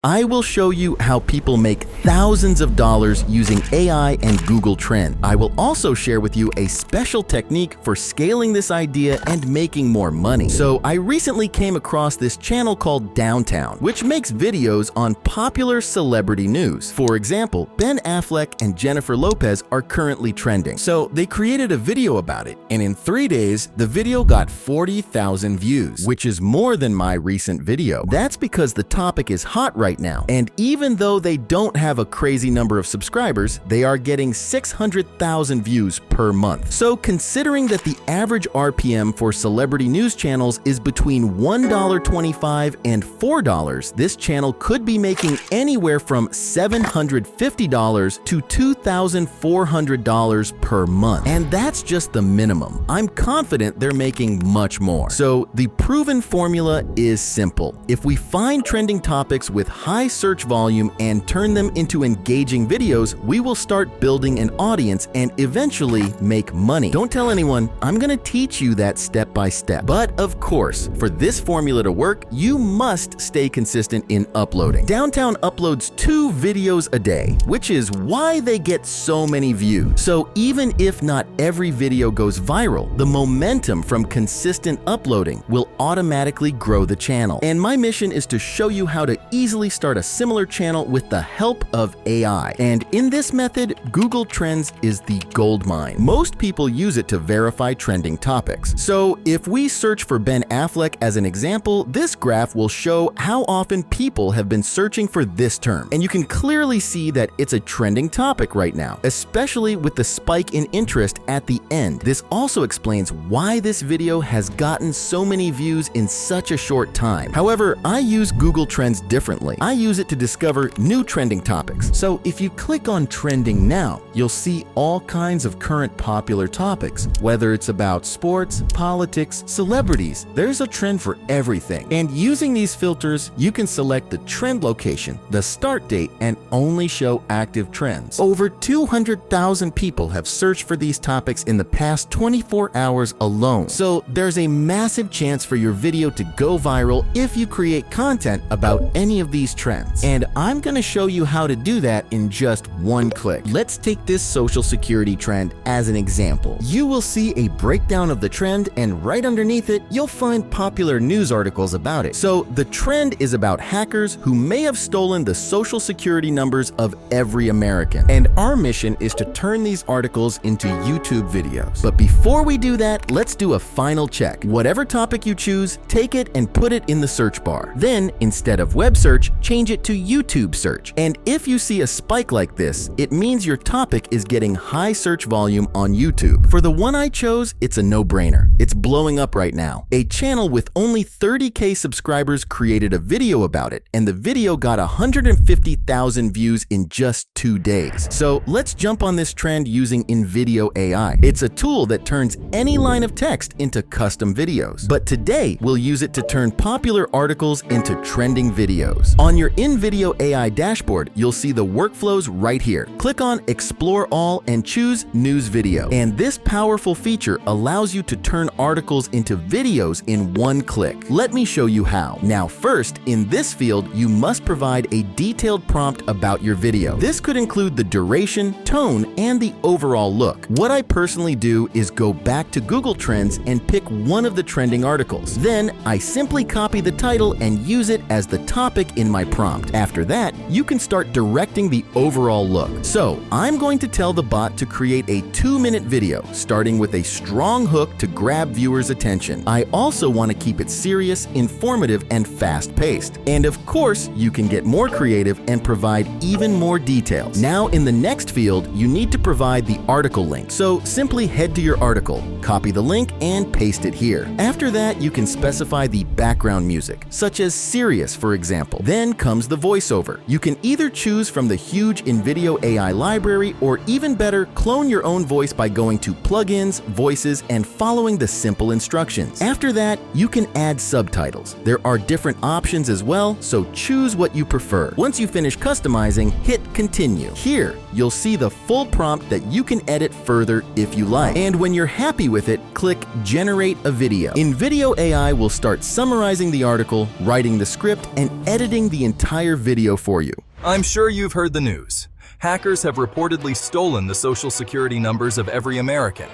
I will show you how people make thousands of dollars using AI and Google Trend. I will also share with you a special technique for scaling this idea and making more money. So I recently came across this channel called Downtown, which makes videos on popular celebrity news. For example, Ben Affleck and Jennifer Lopez are currently trending. So they created a video about it, and in 3 days, the video got 40,000 views, which is more than my recent video. That's because the topic is hot right now, and even though they don't have a crazy number of subscribers, they are getting 600,000 views per month. So considering that the average RPM for celebrity news channels is between $1.25 and $4, this channel could be making anywhere from $750 to $2,400 per month. And that's just the minimum. I'm confident they're making much more. So the proven formula is simple. If we find trending topics with high search volume and turn them into engaging videos, we will start building an audience and eventually make money. Don't tell anyone, I'm gonna teach you that step by step. But of course, for this formula to work, you must stay consistent in uploading. Downtown uploads 2 videos a day, which is why they get so many views. So even if not every video goes viral, the momentum from consistent uploading will automatically grow the channel. And my mission is to show you how to easily start a similar channel with the help of AI. And in this method, Google Trends is the gold mine. Most people use it to verify trending topics. So if we search for Ben Affleck as an example, this graph will show how often people have been searching for this term. And you can clearly see that it's a trending topic right now, especially with the spike in interest at the end. This also explains why this video has gotten so many views in such a short time. However, I use Google Trends differently. I use it to discover new trending topics. So if you click on trending now, you'll see all kinds of current popular topics, whether it's about sports, politics, celebrities. There's a trend for everything. And using these filters, you can select the trend location, the start date, and only show active trends. Over 200,000 people have searched for these topics in the past 24 hours alone. So there's a massive chance for your video to go viral if you create content about any of these trends. And I'm gonna show you how to do that in just one click. Let's take this social security trend as an example. You will see a breakdown of the trend, and right underneath it, you'll find popular news articles about it. So the trend is about hackers who may have stolen the social security numbers of every American. And our mission is to turn these articles into YouTube videos. But before we do that, let's do a final check. Whatever topic you choose, take it and put it in the search bar. Then, instead of web search, change it to YouTube search. And if you see a spike like this, it means your topic is getting high search volume on YouTube. For the one I chose, it's a no-brainer. It's blowing up right now. A channel with only 30K subscribers created a video about it, and the video got 150,000 views in just 2 days. So let's jump on this trend using InVideo AI. It's a tool that turns any line of text into custom videos. But today, we'll use it to turn popular articles into trending videos. On your InVideo AI dashboard, you'll see the workflows right here. Click on Explore All and choose News Video. And this powerful feature allows you to turn articles into videos in one click. Let me show you how. Now first, in this field, you must provide a detailed prompt about your video. This could include the duration, tone, and the overall look. What I personally do is go back to Google Trends and pick one of the trending articles. Then I simply copy the title and use it as the topic in my prompt. After that, you can start directing the overall look. So I'm going to tell the bot to create a 2-minute video, starting with a strong hook to grab viewers' attention. I also want to keep it serious, informative, and fast-paced. And of course, you can get more creative and provide even more details. Now in the next field, you need to provide the article link. So simply head to your article, copy the link, and paste it here. After that, you can specify the background music, such as Sirius, for example. Then comes the voiceover. You can either choose from the huge InVideo AI library, or even better, clone your own voice by going to Plugins, Voices, and following the simple instructions. After that, you can add subtitles. There are different options as well, so choose what you prefer. Once you finish customizing, hit Continue. Here, you'll see the full prompt that you can edit further if you like. And when you're happy with it, click Generate a Video. InVideo AI will start summarizing the article, writing the script, and editing the the entire video for you. I'm sure you've heard the news. Hackers have reportedly stolen the social security numbers of every American.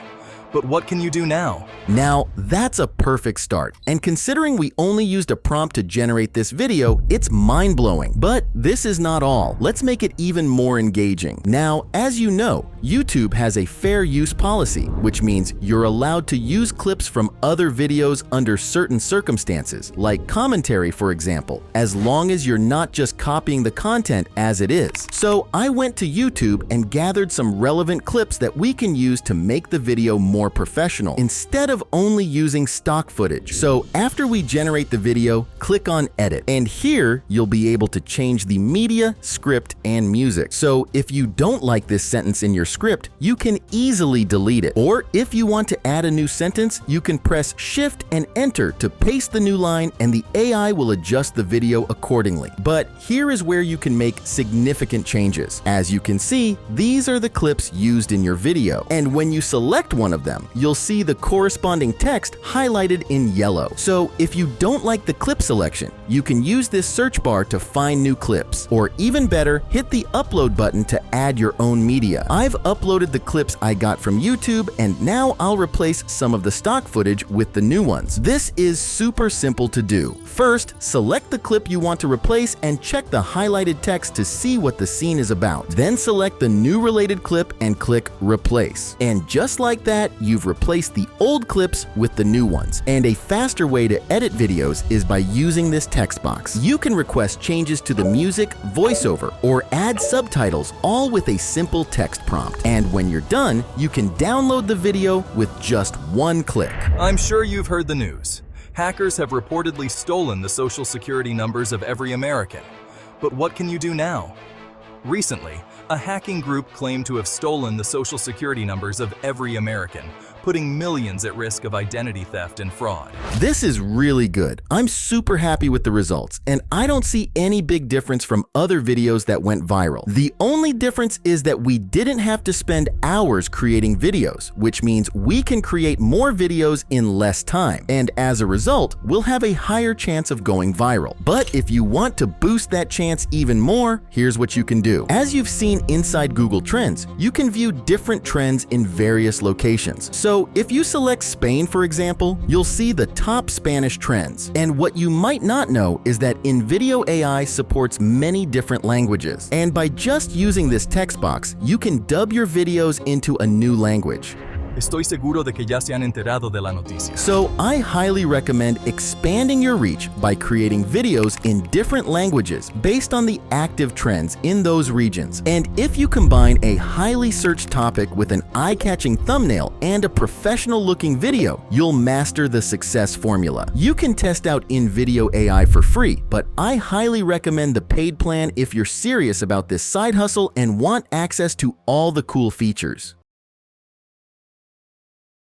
But what can you do now? Now, that's a perfect start. And considering we only used a prompt to generate this video, it's mind-blowing. But this is not all. Let's make it even more engaging. Now, as you know, YouTube has a fair use policy, which means you're allowed to use clips from other videos under certain circumstances, like commentary, for example, as long as you're not just copying the content as it is. So I went to YouTube and gathered some relevant clips that we can use to make the video more professional instead of only using stock footage. So after we generate the video, click on Edit, and here you'll be able to change the media, script, and music. So if you don't like this sentence in your script, you can easily delete it. Or if you want to add a new sentence, you can press Shift and Enter to paste the new line, and the AI will adjust the video accordingly. But here is where you can make significant changes. As you can see, these are the clips used in your video, and when you select one of them, you'll see the corresponding text highlighted in yellow. So if you don't like the clip selection, you can use this search bar to find new clips. Or even better, hit the upload button to add your own media. I've uploaded the clips I got from YouTube, and now I'll replace some of the stock footage with the new ones. This is super simple to do. First, select the clip you want to replace and check the highlighted text to see what the scene is about. Then select the new related clip and click Replace. And just like that, you've replaced the old clips with the new ones. And a faster way to edit videos is by using this text box. You can request changes to the music, voiceover, or add subtitles, all with a simple text prompt. And when you're done, you can download the video with just one click. I'm sure you've heard the news. Hackers have reportedly stolen the social security numbers of every American. But what can you do now? Recently, a hacking group claimed to have stolen the social security numbers of every American, putting millions at risk of identity theft and fraud. This is really good. I'm super happy with the results, and I don't see any big difference from other videos that went viral. The only difference is that we didn't have to spend hours creating videos, which means we can create more videos in less time, and as a result, we'll have a higher chance of going viral. But if you want to boost that chance even more, here's what you can do. As you've seen inside Google Trends, you can view different trends in various locations. So if you select Spain, for example, you'll see the top Spanish trends. And what you might not know is that InVideo AI supports many different languages. And by just using this text box, you can dub your videos into a new language. Estoy seguro de que ya se han enterado de la noticia. So I highly recommend expanding your reach by creating videos in different languages based on the active trends in those regions. And if you combine a highly searched topic with an eye-catching thumbnail and a professional-looking video, you'll master the success formula. You can test out InVideo AI for free, but I highly recommend the paid plan if you're serious about this side hustle and want access to all the cool features.